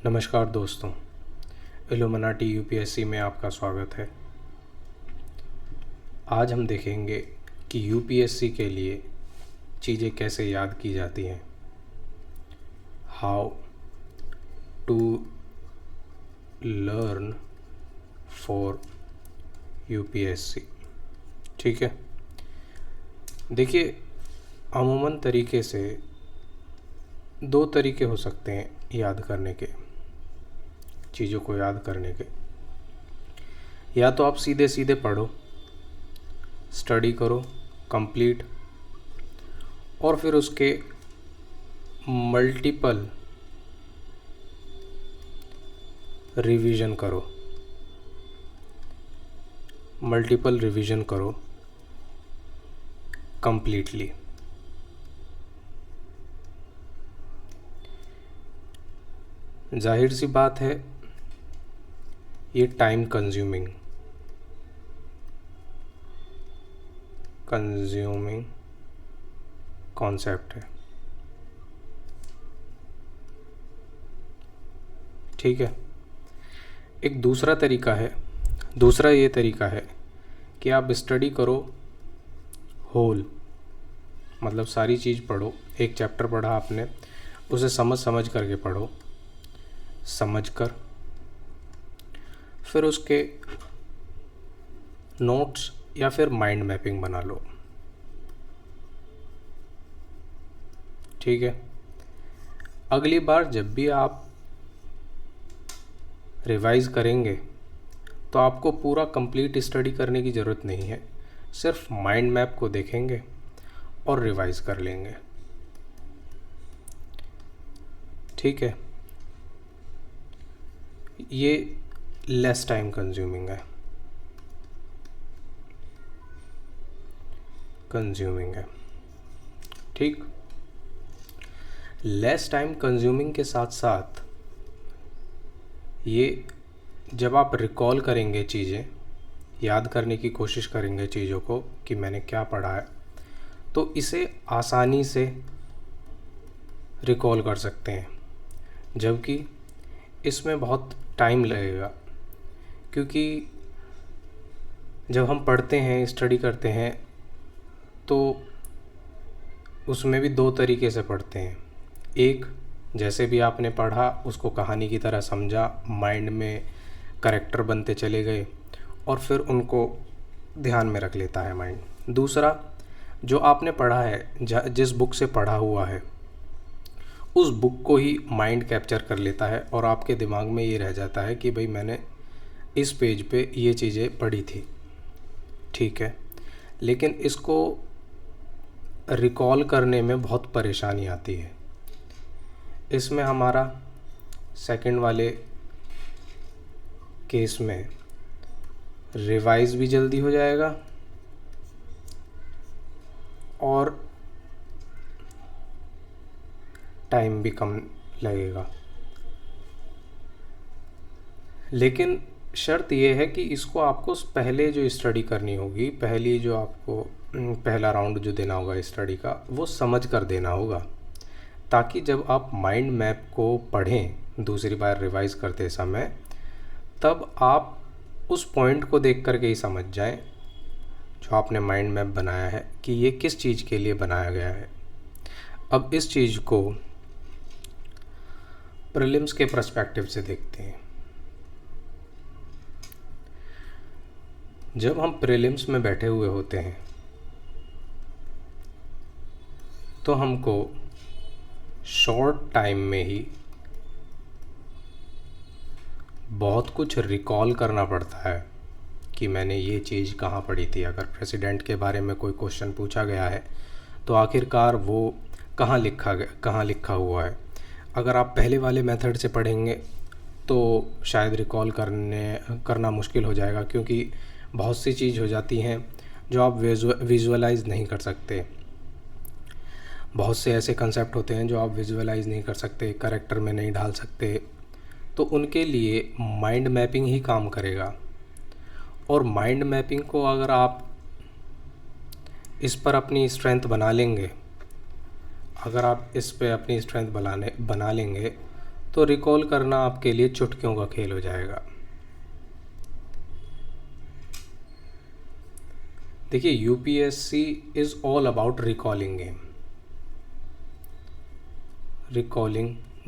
नमस्कार दोस्तों, illuminati UPSC में आपका स्वागत है। आज हम देखेंगे कि यूपीएससी के लिए चीज़ें कैसे याद की जाती हैं। How to learn for UPSC. ठीक है, देखिए, अमूमन तरीके से दो तरीके हो सकते हैं याद करने के, चीज़ों को याद करने के। या तो आप सीधे सीधे पढ़ो, स्टडी करो कंप्लीट, और फिर उसके मल्टीपल रिवीजन करो कंप्लीटली। जाहिर सी बात है, ये टाइम कंज्यूमिंग कॉन्सेप्ट है। ठीक है, एक दूसरा ये तरीका है कि आप स्टडी करो होल, मतलब सारी चीज़ पढ़ो। एक चैप्टर पढ़ा आपने, उसे समझ करके पढ़ो, समझकर फिर उसके नोट्स या फिर माइंड मैपिंग बना लो। ठीक है, अगली बार जब भी आप रिवाइज करेंगे तो आपको पूरा कंप्लीट स्टडी करने की ज़रूरत नहीं है, सिर्फ माइंड मैप को देखेंगे और रिवाइज कर लेंगे। ठीक है, ये लेस टाइम कंज्यूमिंग है। ठीक, लेस टाइम कंज्यूमिंग के साथ साथ ये जब आप रिकॉल करेंगे, चीज़ें याद करने की कोशिश करेंगे चीज़ों को कि मैंने क्या पढ़ा है, तो इसे आसानी से रिकॉल कर सकते हैं। जबकि इसमें बहुत टाइम लगेगा, क्योंकि जब हम पढ़ते हैं, स्टडी करते हैं, तो उसमें भी दो तरीके से पढ़ते हैं। एक, जैसे भी आपने पढ़ा उसको कहानी की तरह समझा, माइंड में कैरेक्टर बनते चले गए और फिर उनको ध्यान में रख लेता है माइंड। दूसरा, जो आपने पढ़ा है, जिस बुक से पढ़ा हुआ है, उस बुक को ही माइंड कैप्चर कर लेता है और आपके दिमाग में ये रह जाता है कि भाई मैंने इस पेज पे ये चीज़ें पढ़ी थी। ठीक है, लेकिन इसको रिकॉल करने में बहुत परेशानी आती है। इसमें हमारा सेकंड वाले केस में रिवाइज भी जल्दी हो जाएगा और टाइम भी कम लगेगा। लेकिन शर्त यह है कि इसको आपको पहले जो स्टडी करनी होगी, पहला राउंड जो देना होगा स्टडी का, वो समझ कर देना होगा, ताकि जब आप माइंड मैप को पढ़ें दूसरी बार रिवाइज करते समय, तब आप उस पॉइंट को देख करके ही समझ जाएं जो आपने माइंड मैप बनाया है कि ये किस चीज़ के लिए बनाया गया है। अब इस चीज़ को प्रीलिम्स के पर्सपेक्टिव से देखते हैं। जब हम प्रीलिम्स में बैठे हुए होते हैं तो हमको शॉर्ट टाइम में ही बहुत कुछ रिकॉल करना पड़ता है कि मैंने ये चीज़ कहाँ पढ़ी थी। अगर प्रेसिडेंट के बारे में कोई क्वेश्चन पूछा गया है तो आखिरकार वो कहाँ लिखा हुआ है। अगर आप पहले वाले मेथड से पढ़ेंगे तो शायद रिकॉल करना मुश्किल हो जाएगा, क्योंकि बहुत सी चीज़ हो जाती हैं जो आप विजुअलाइज नहीं कर सकते। बहुत से ऐसे कंसेप्ट होते हैं जो आप विजुअलाइज नहीं कर सकते, कैरेक्टर में नहीं ढाल सकते, तो उनके लिए माइंड मैपिंग ही काम करेगा। और माइंड मैपिंग को अगर आप इस पर अपनी स्ट्रेंथ बना लेंगे, अगर आप इस पे अपनी स्ट्रेंथ बना लेंगे तो रिकॉल करना आपके लिए चुटकियों का खेल हो जाएगा। देखिए, UPSC is all about recalling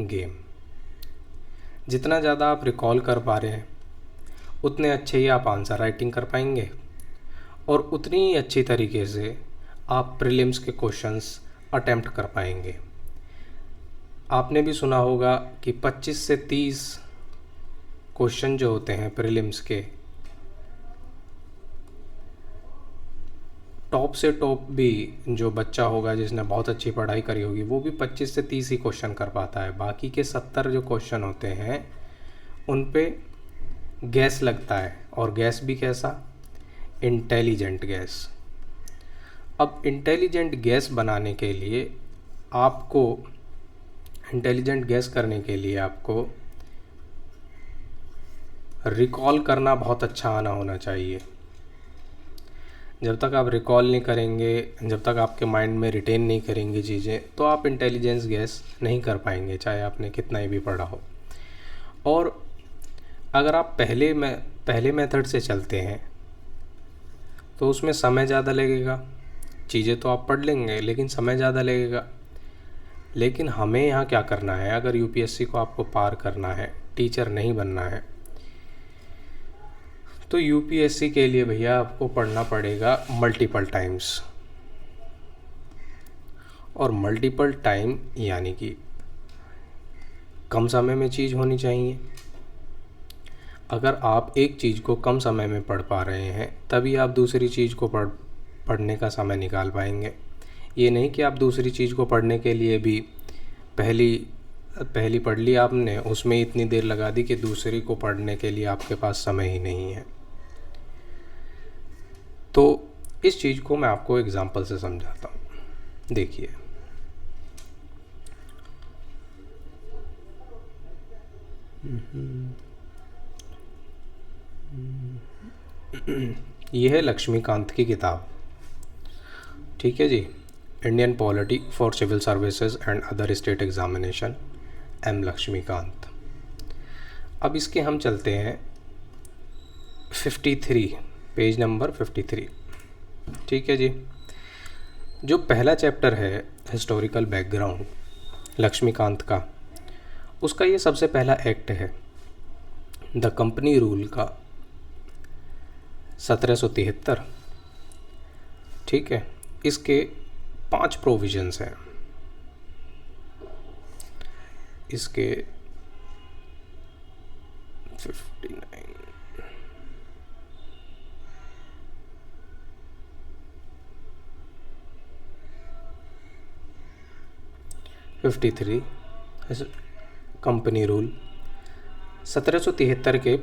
game. जितना ज़्यादा आप रिकॉल कर पा रहे हैं उतने अच्छे ही आप आंसर राइटिंग कर पाएंगे और उतनी ही अच्छी तरीके से आप प्रीलिम्स के क्वेश्चंस अटेम्प्ट कर पाएंगे। आपने भी सुना होगा कि 25 से 30 क्वेश्चन जो होते हैं प्रीलिम्स के, टॉप से टॉप भी जो बच्चा होगा जिसने बहुत अच्छी पढ़ाई करी होगी वो भी 25 से 30 ही क्वेश्चन कर पाता है। बाकी के 70 जो क्वेश्चन होते हैं उन पे गैस लगता है, और गैस भी कैसा? Intelligent gas. अब इंटेलिजेंट गैस बनाने के लिए आपको, इंटेलिजेंट गैस करने के लिए आपको रिकॉल करना बहुत अच्छा आना होना चाहिए। जब तक आप रिकॉल नहीं करेंगे, जब तक आपके माइंड में रिटेन नहीं करेंगे चीज़ें, तो आप इंटेलिजेंस गैस नहीं कर पाएंगे, चाहे आपने कितना ही भी पढ़ा हो। और अगर आप पहले मेथड से चलते हैं तो उसमें समय ज़्यादा लगेगा। चीज़ें तो आप पढ़ लेंगे लेकिन समय ज़्यादा लगेगा। लेकिन हमें यहाँ क्या करना है, अगर यूपीएससी को आपको पार करना है, टीचर नहीं बनना है, तो यूपीएससी के लिए भैया आपको पढ़ना पड़ेगा मल्टीपल टाइम्स। और मल्टीपल टाइम यानी कि कम समय में चीज़ होनी चाहिए। अगर आप एक चीज़ को कम समय में पढ़ पा रहे हैं तभी आप दूसरी चीज़ को पढ़ने का समय निकाल पाएंगे। ये नहीं कि आप दूसरी चीज़ को पढ़ने के लिए भी पहली पढ़ ली आपने, उसमें इतनी देर लगा दी कि दूसरी को पढ़ने के लिए आपके पास समय ही नहीं है। तो इस चीज़ को मैं आपको एग्जांपल से समझाता हूँ। देखिए, यह है लक्ष्मीकांत की किताब, ठीक है जी, Indian polity for civil services and other state examination, M Laxmikanth. अब इसके हम चलते हैं 53, पेज नंबर 53, ठीक है जी। जो पहला चैप्टर है हिस्टोरिकल बैकग्राउंड लक्ष्मीकांत का, उसका ये सबसे पहला एक्ट है, द कंपनी रूल का 1773, ठीक है। इसके 5 प्रोविजंस हैं। इसके 53 कंपनी रूल 1773 के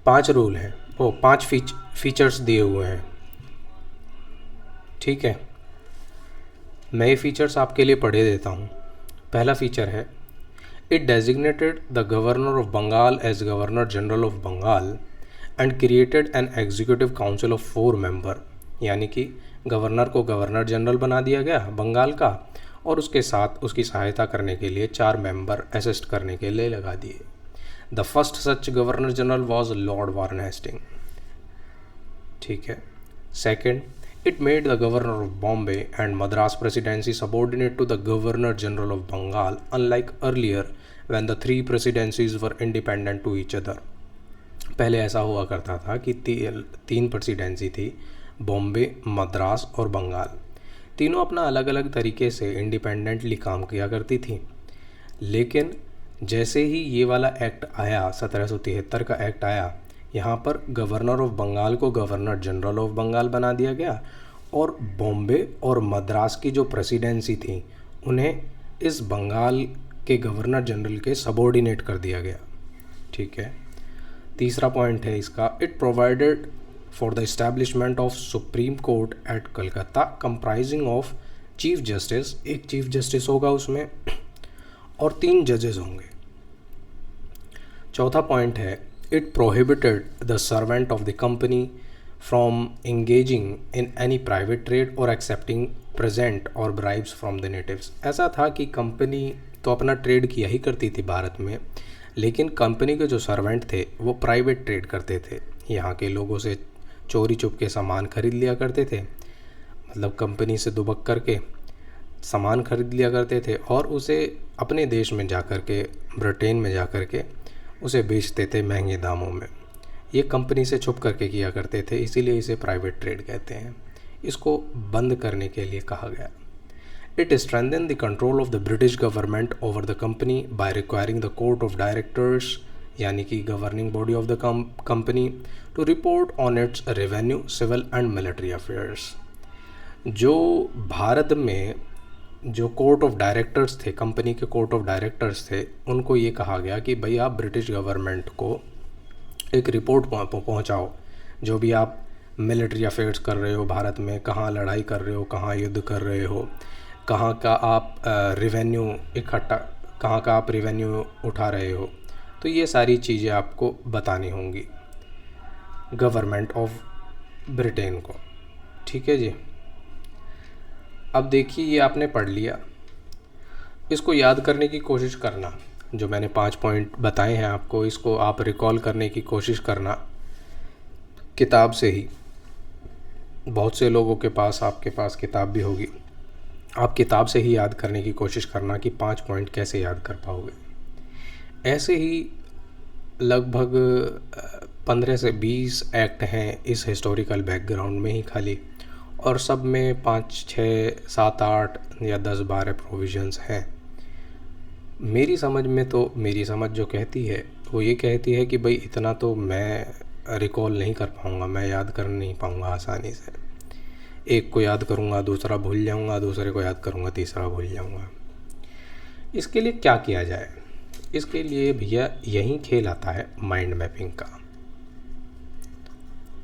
5 रूल हैं, वो 5 फीचर्स दिए हुए हैं, ठीक है। मैं ये फीचर्स आपके लिए पढ़े देता हूँ। पहला फीचर है, it designated the governor of Bengal as governor general of Bengal and created an executive council of 4 member, यानी कि गवर्नर को गवर्नर जनरल बना दिया गया बंगाल का, और उसके साथ उसकी सहायता करने के लिए 4 मेंबर असिस्ट करने के लिए लगा दिए। The first such governor general was lord Warren Hastings, ठीक है। Second, it made the governor of Bombay and Madras presidency subordinate to the governor general of Bengal, unlike earlier when the 3 presidencies were independent to each other। पहले ऐसा हुआ करता था कि 3 presidency थी, बॉम्बे, मद्रास और बंगाल, तीनों अपना अलग अलग तरीके से इंडिपेंडेंटली काम किया करती थी। लेकिन जैसे ही ये वाला एक्ट आया, 1773 का एक्ट आया, यहाँ पर गवर्नर ऑफ बंगाल को गवर्नर जनरल ऑफ बंगाल बना दिया गया, और बॉम्बे और मद्रास की जो प्रेसिडेंसी थी उन्हें इस बंगाल के गवर्नर जनरल के सबॉर्डिनेट कर दिया गया, ठीक है। तीसरा पॉइंट है इसका, it provided for the establishment of supreme court at Calcutta comprising of chief justice, एक चीफ जस्टिस होगा उसमें और 3 जजेस होंगे। चौथा पॉइंट है, it prohibited the servant of the company from engaging in any private trade or accepting present or bribes from the natives। ऐसा था कि कंपनी तो अपना ट्रेड किया ही करती थी भारत में, लेकिन कंपनी के जो सर्वेंट थे वो प्राइवेट ट्रेड करते थे, यहाँ के लोगों से चोरी चुप के सामान खरीद लिया करते थे, मतलब कंपनी से दुबक करके सामान खरीद लिया करते थे और उसे अपने देश में जा कर के, ब्रिटेन में जा कर के उसे बेचते थे महंगे दामों में। ये कंपनी से छुप करके किया करते थे, इसीलिए इसे प्राइवेट ट्रेड कहते हैं। इसको बंद करने के लिए कहा गया। It strengthened the control of the British government over the company by requiring the court of directors, यानी कि governing body of the company, to report on its revenue, civil and military affairs. जो भारत में जो court of directors थे, company के court of directors थे, उनको ये कहा गया कि भाई आप ब्रिटिश गवर्नमेंट को एक रिपोर्ट पहुंचाओ, जो भी आप मिलिट्री अफेयर्स कर रहे हो भारत में, कहाँ लड़ाई कर रहे हो, कहाँ युद्ध कर रहे हो, कहाँ का आप रेवेन्यू इकट्ठा, कहाँ का आप रेवेन्यू उठा रहे हो, तो ये सारी चीज़ें आपको बतानी होंगी गवर्नमेंट ऑफ ब्रिटेन को। ठीक है जी। अब देखिए, ये आपने पढ़ लिया, इसको याद करने की कोशिश करना। जो मैंने 5 पॉइंट बताए हैं आपको, इसको आप रिकॉल करने की कोशिश करना किताब से ही। बहुत से लोगों के पास, आपके पास किताब भी होगी, आप किताब से ही याद करने की कोशिश करना कि 5 पॉइंट कैसे याद कर पाओगे। ऐसे ही लगभग 15 से 20 एक्ट हैं इस हिस्टोरिकल बैकग्राउंड में ही खाली, और सब में 5, 6, 7, 8 या 10, 12 प्रोविजंस हैं। मेरी समझ में तो, मेरी समझ जो कहती है वो ये कहती है कि भाई इतना तो मैं रिकॉल नहीं कर पाऊँगा, मैं याद कर नहीं पाऊँगा आसानी से। एक को याद करूँगा, दूसरा भूल जाऊँगा, दूसरे को याद करूँगा, तीसरा भूल जाऊँगा। इसके लिए क्या किया जाए? इसके लिए भैया यही खेल आता है माइंड मैपिंग का।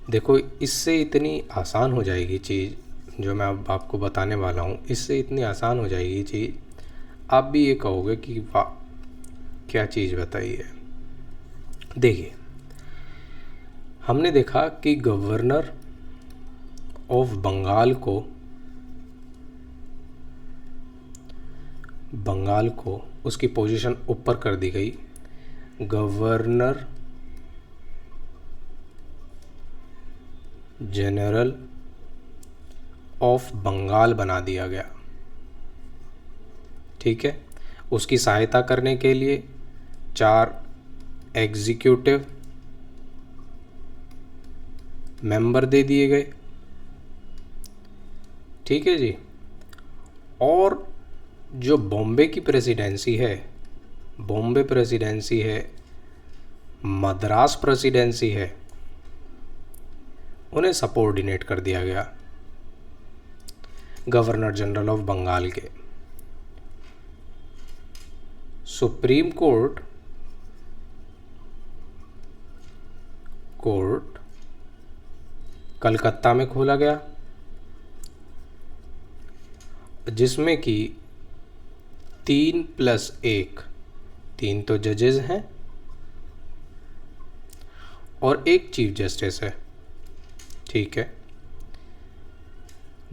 देखो, इससे इतनी आसान हो जाएगी चीज़ जो मैं अब आपको बताने वाला हूँ, इससे इतनी आसान हो जाएगी चीज़, आप भी ये कहोगे कि वाह क्या चीज़ बताई है। देखिए, हमने देखा कि गवर्नर ऑफ बंगाल को उसकी पोजीशन ऊपर कर दी गई, गवर्नर जनरल ऑफ बंगाल बना दिया गया। ठीक है, उसकी सहायता करने के लिए 4 एग्जीक्यूटिव मेंबर दे दिए गए। ठीक है जी। और जो बॉम्बे की प्रेसिडेंसी है, बॉम्बे प्रेसिडेंसी है, मद्रास प्रेसिडेंसी है, उन्हें सबऑर्डिनेट कर दिया गया गवर्नर जनरल ऑफ बंगाल के। सुप्रीम कोर्ट कलकत्ता में खोला गया, जिसमें कि 3+1, 3 तो जजेस हैं और 1 चीफ जस्टिस है। ठीक है।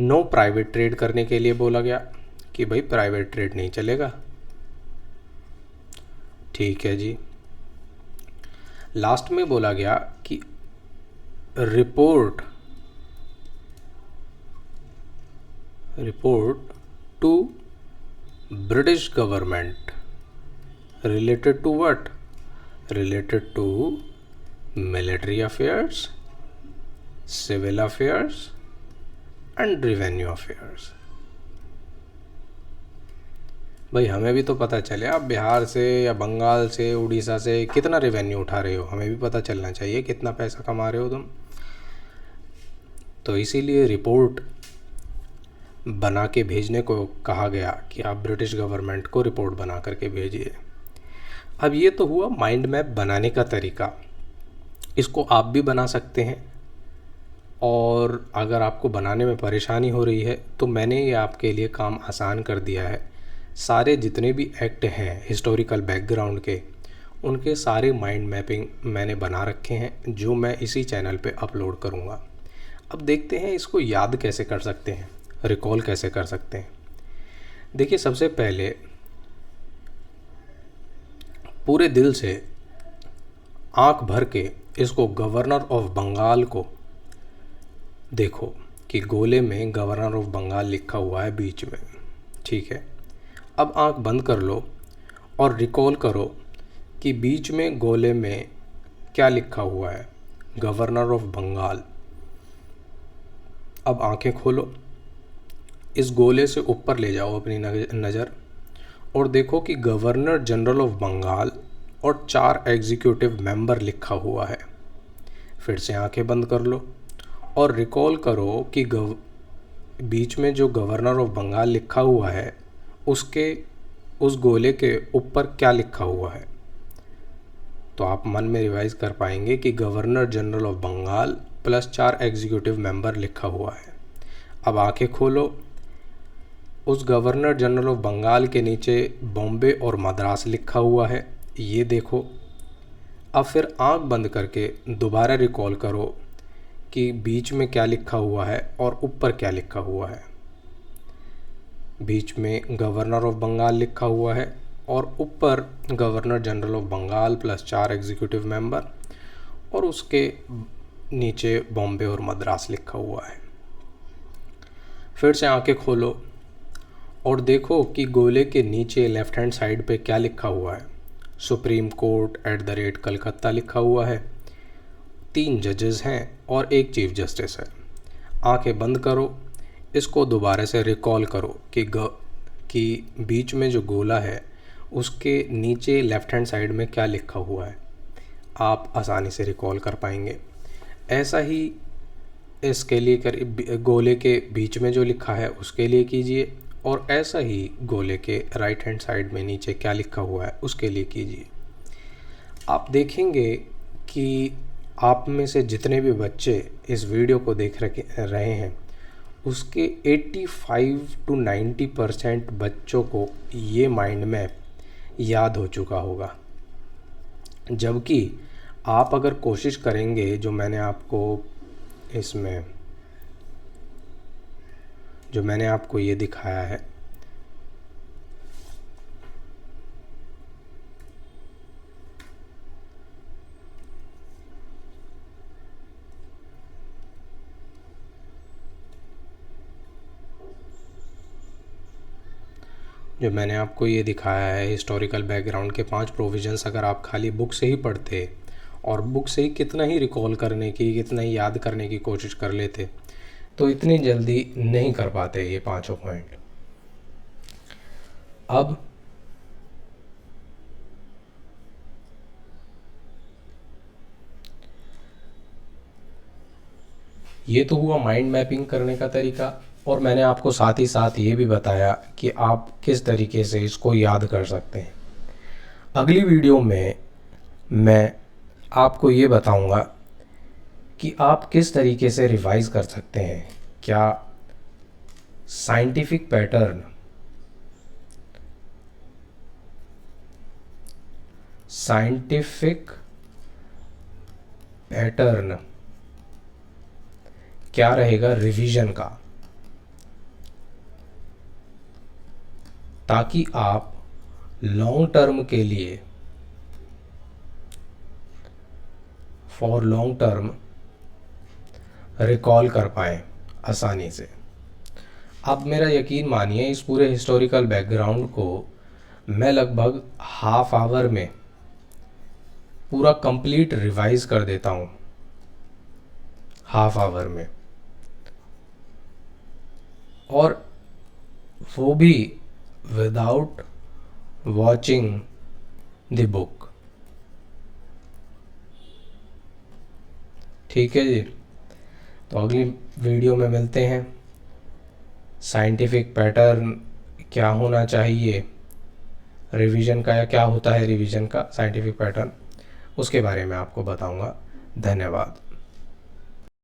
नो प्राइवेट ट्रेड करने के लिए बोला गया कि भाई प्राइवेट ट्रेड नहीं चलेगा। ठीक है जी। लास्ट में बोला गया कि report to British government related to what? Related to military affairs, civil affairs and revenue affairs. भाई हमें भी तो पता चले, आप बिहार से या बंगाल से, उड़ीसा से कितना रेवेन्यू उठा रहे हो, हमें भी पता चलना चाहिए कितना पैसा कमा रहे हो तुम। तो इसीलिए रिपोर्ट बना के भेजने को कहा गया कि आप ब्रिटिश गवर्नमेंट को रिपोर्ट बना करके भेजिए। अब ये तो हुआ माइंड मैप बनाने का तरीका, इसको आप भी बना सकते हैं। और अगर आपको बनाने में परेशानी हो रही है तो मैंने ये आपके लिए काम आसान कर दिया है। सारे जितने भी एक्ट हैं हिस्टोरिकल बैकग्राउंड के, उनके सारे माइंड मैपिंग मैंने बना रखे हैं, जो मैं इसी चैनल पे अपलोड करूँगा। अब देखते हैं इसको याद कैसे कर सकते हैं, रिकॉल कैसे कर सकते हैं। देखिए, सबसे पहले पूरे दिल से आंख भर के इसको गवर्नर ऑफ बंगाल को देखो कि गोले में गवर्नर ऑफ बंगाल लिखा हुआ है बीच में। ठीक है, अब आंख बंद कर लो और रिकॉल करो कि बीच में गोले में क्या लिखा हुआ है, गवर्नर ऑफ बंगाल। अब आंखें खोलो, इस गोले से ऊपर ले जाओ अपनी नज़र और देखो कि गवर्नर जनरल ऑफ बंगाल और 4 एग्जीक्यूटिव मेंबर लिखा हुआ है। फिर से आंखें बंद कर लो और रिकॉल करो कि बीच में जो गवर्नर ऑफ बंगाल लिखा हुआ है उस गोले के ऊपर क्या लिखा हुआ है। तो आप मन में रिवाइज कर पाएंगे कि governor general of Bengal plus 4 executive member लिखा हुआ है। अब आंखें खोलो, उस गवर्नर जनरल ऑफ बंगाल के नीचे बॉम्बे और मद्रास लिखा हुआ है, ये देखो। अब फिर आंख बंद करके दोबारा रिकॉल करो कि बीच में क्या लिखा हुआ है और ऊपर क्या लिखा हुआ है। बीच में गवर्नर ऑफ बंगाल लिखा हुआ है और ऊपर governor general of Bengal plus 4 executive member और उसके नीचे बॉम्बे और मद्रास लिखा हुआ है। फिर से आंखें खोलो और देखो कि गोले के नीचे लेफ़्ट हैंड साइड पे क्या लिखा हुआ है। सुप्रीम कोर्ट @कलकत्ता लिखा हुआ है, 3 जजेस हैं और 1 चीफ जस्टिस है। आंखें बंद करो, इसको दोबारा से रिकॉल करो कि बीच में जो गोला है उसके नीचे लेफ़्ट हैंड साइड में क्या लिखा हुआ है। आप आसानी से रिकॉल कर पाएंगे। ऐसा ही इसके लिए गोले के बीच में जो लिखा है उसके लिए कीजिए और ऐसा ही गोले के राइट हैंड साइड में नीचे क्या लिखा हुआ है उसके लिए कीजिए। आप देखेंगे कि आप में से जितने भी बच्चे इस वीडियो को देख रहे हैं उसके 85 to 90% बच्चों को ये माइंड मैप याद हो चुका होगा। जबकि आप अगर कोशिश करेंगे, जो मैंने आपको ये दिखाया है, हिस्टोरिकल बैकग्राउंड के 5 प्रोविजंस, अगर आप खाली बुक से ही पढ़ते और बुक से ही कितना ही रिकॉल करने की, कितना ही याद करने की कोशिश कर लेते तो इतनी जल्दी नहीं कर पाते ये 5 पॉइंट। अब ये तो हुआ माइंड मैपिंग करने का तरीका और मैंने आपको साथ ही साथ ये भी बताया कि आप किस तरीके से इसको याद कर सकते हैं। अगली वीडियो में मैं आपको ये बताऊंगा कि आप किस तरीके से रिवाइज कर सकते हैं। क्या साइंटिफिक पैटर्न क्या रहेगा रिवीजन का, ताकि आप लॉन्ग टर्म के लिए फॉर लॉन्ग टर्म रिकॉल कर पाएँ आसानी से। आप मेरा यकीन मानिए, इस पूरे हिस्टोरिकल बैकग्राउंड को मैं लगभग हाफ आवर में पूरा कंप्लीट रिवाइज कर देता हूँ, हाफ आवर में, और वो भी विदाउट वॉचिंग द बुक। ठीक है जी, तो अगली वीडियो में मिलते हैं। साइंटिफिक पैटर्न क्या होना चाहिए रिवीजन का, या क्या होता है रिवीजन का साइंटिफिक पैटर्न, उसके बारे में आपको बताऊंगा। धन्यवाद।